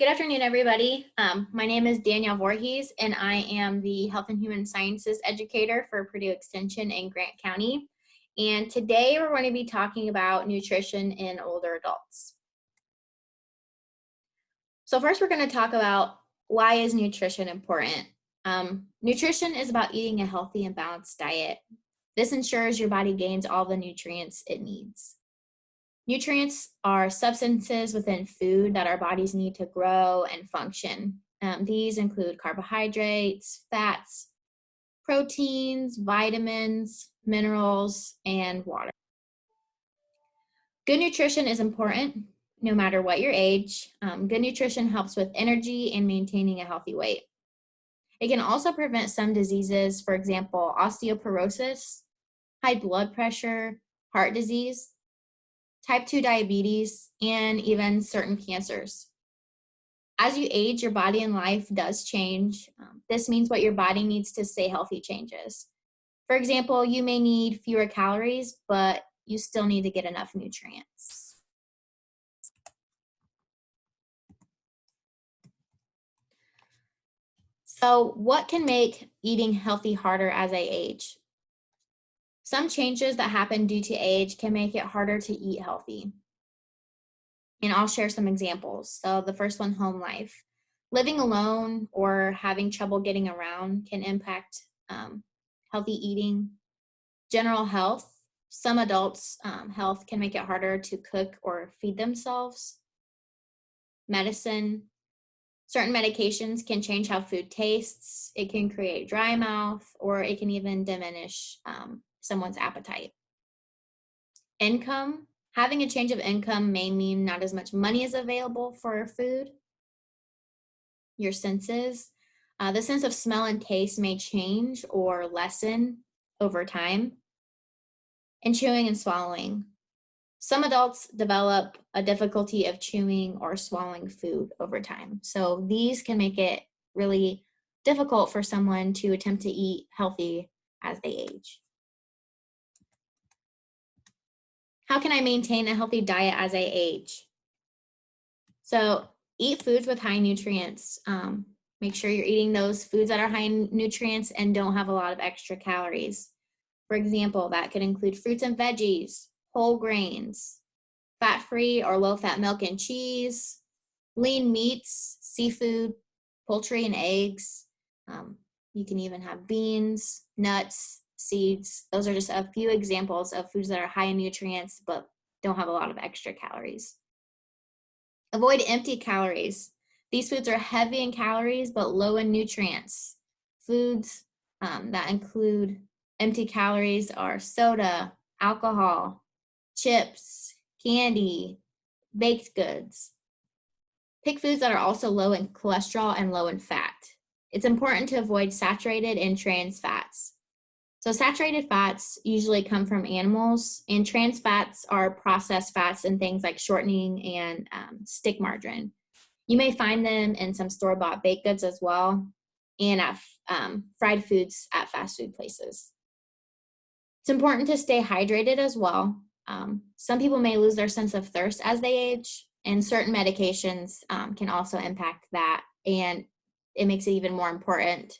Good afternoon, everybody. My name is Danielle Vorhees, and I am the Health and Human Sciences Educator for Purdue Extension in Grant County. And today we're going to be talking about nutrition in older adults. So first we're going to talk about why is nutrition important. Nutrition is about eating a healthy and balanced diet. This ensures your body gains all the nutrients it needs. Nutrients are substances within food that our bodies need to grow and function. These include carbohydrates, fats, proteins, vitamins, minerals, and water. Good nutrition is important no matter what your age. Good nutrition helps with energy and maintaining a healthy weight. It can also prevent some diseases, for example, osteoporosis, high blood pressure, heart disease, type 2 diabetes, and even certain cancers. As you age, your body and life does change. This means what your body needs to stay healthy changes. For example, you may need fewer calories, but you still need to get enough nutrients. So what can make eating healthy harder as I age? Some changes that happen due to age can make it harder to eat healthy. And I'll share some examples. So the first one, home life. Living alone or having trouble getting around can impact healthy eating. General health. Some adults' health can make it harder to cook or feed themselves. Medicine. Certain medications can change how food tastes. It can create dry mouth, or it can even diminish someone's appetite. Income. Having a change of income may mean not as much money is available for food. Your senses. The sense of smell and taste may change or lessen over time. And chewing and swallowing. Some adults develop a difficulty of chewing or swallowing food over time. So these can make it really difficult for someone to attempt to eat healthy as they age. How can I maintain a healthy diet as I age? So eat foods with high nutrients. Make sure you're eating those foods that are high in nutrients and don't have a lot of extra calories. For example, that could include fruits and veggies, whole grains, fat-free or low-fat milk and cheese, lean meats, seafood, poultry and eggs. You can even have beans, nuts, seeds. Those are just a few examples of foods that are high in nutrients but don't have a lot of extra calories. Avoid empty calories. These foods are heavy in calories but low in nutrients. Foods that include empty calories are soda, alcohol, chips, candy, baked goods. Pick foods that are also low in cholesterol and low in fat. It's important to avoid saturated and trans fats. So saturated fats usually come from animals, and trans fats are processed fats in things like shortening and stick margarine. You may find them in some store-bought baked goods as well, and at fried foods at fast food places. It's important to stay hydrated as well. Some people may lose their sense of thirst as they age, and certain medications can also impact that, and it makes it even more important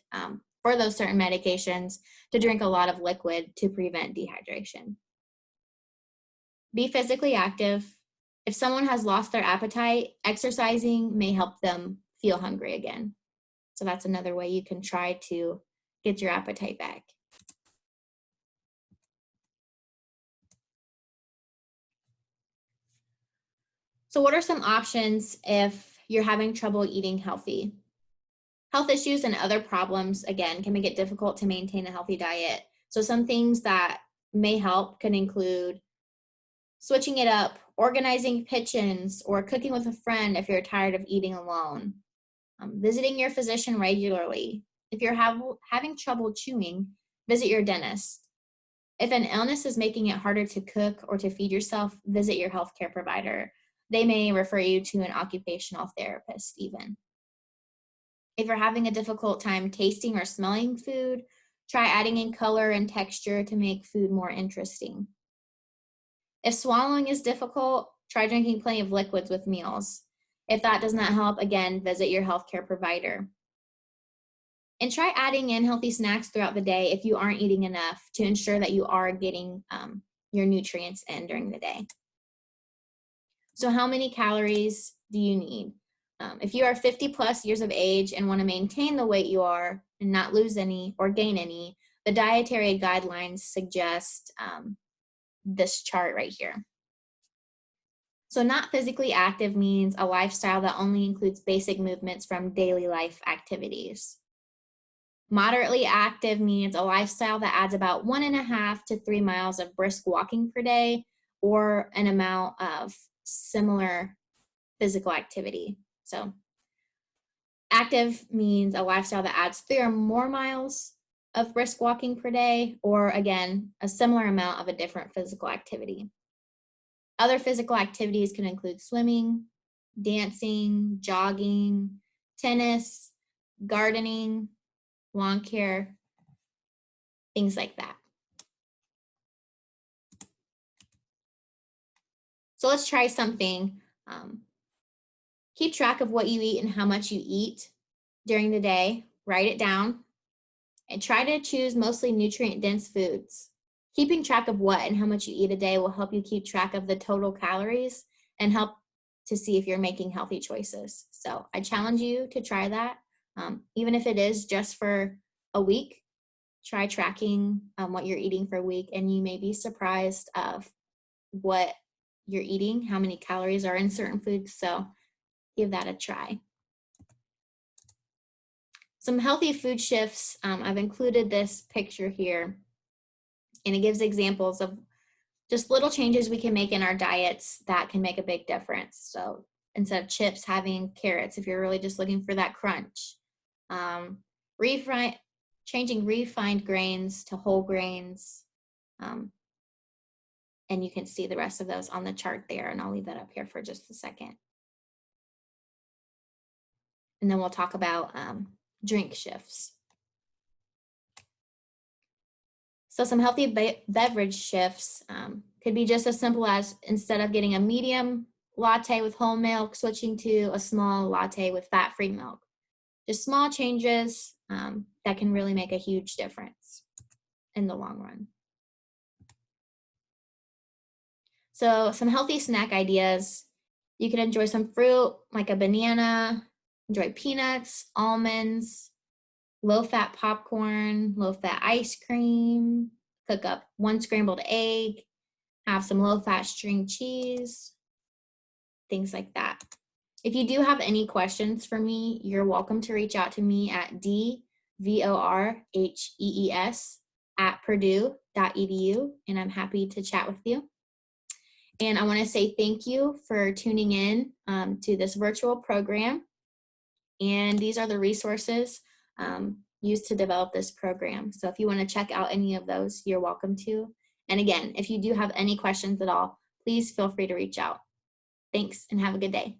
for those certain medications to drink a lot of liquid to prevent dehydration. Be physically active. If someone has lost their appetite, exercising may help them feel hungry again. So that's another way you can try to get your appetite back. So what are some options if you're having trouble eating healthy? Health issues and other problems, again, can make it difficult to maintain a healthy diet. So some things that may help can include switching it up, organizing kitchens, or cooking with a friend if you're tired of eating alone. Visiting your physician regularly. If you're having trouble chewing, visit your dentist. If an illness is making it harder to cook or to feed yourself, visit your healthcare provider. They may refer you to an occupational therapist even. If you're having a difficult time tasting or smelling food, try adding in color and texture to make food more interesting. If swallowing is difficult, try drinking plenty of liquids with meals. If that does not help, again, visit your healthcare provider. And try adding in healthy snacks throughout the day if you aren't eating enough to ensure that you are getting your nutrients in during the day. So how many calories do you need? If you are 50 plus years of age and want to maintain the weight you are and not lose any or gain any, the dietary guidelines suggest this chart right here. So not physically active means a lifestyle that only includes basic movements from daily life activities. Moderately active means a lifestyle that adds about 1.5 to 3 miles of brisk walking per day or an amount of similar physical activity. So active means a lifestyle that adds 3 or more miles of brisk walking per day, or again, a similar amount of a different physical activity. Other physical activities can include swimming, dancing, jogging, tennis, gardening, lawn care, things like that. So let's try something. Keep track of what you eat and how much you eat during the day. Write it down and try to choose mostly nutrient-dense foods. Keeping track of what and how much you eat a day will help you keep track of the total calories and help to see if you're making healthy choices. So I challenge you to try that. Even if it is just for a week, try tracking what you're eating for a week, and you may be surprised of what you're eating, how many calories are in certain foods. So give that a try. Some healthy food shifts. I've included this picture here, and it gives examples of just little changes we can make in our diets that can make a big difference. So instead of chips, having carrots, if you're really just looking for that crunch. Changing refined grains to whole grains. And you can see the rest of those on the chart there, and I'll leave that up here for just a second. And then we'll talk about drink shifts. So some healthy beverage shifts could be just as simple as, instead of getting a medium latte with whole milk, switching to a small latte with fat-free milk. Just small changes that can really make a huge difference in the long run. So some healthy snack ideas. You can enjoy some fruit like a banana, enjoy peanuts, almonds, low-fat popcorn, low-fat ice cream, cook up 1 scrambled egg, have some low-fat string cheese, things like that. If you do have any questions for me, you're welcome to reach out to me at dvorhees@purdue.edu, and I'm happy to chat with you. And I want to say thank you for tuning in to this virtual program. And these are the resources used to develop this program. So if you want to check out any of those, you're welcome to. And again, if you do have any questions at all, please feel free to reach out. Thanks and have a good day.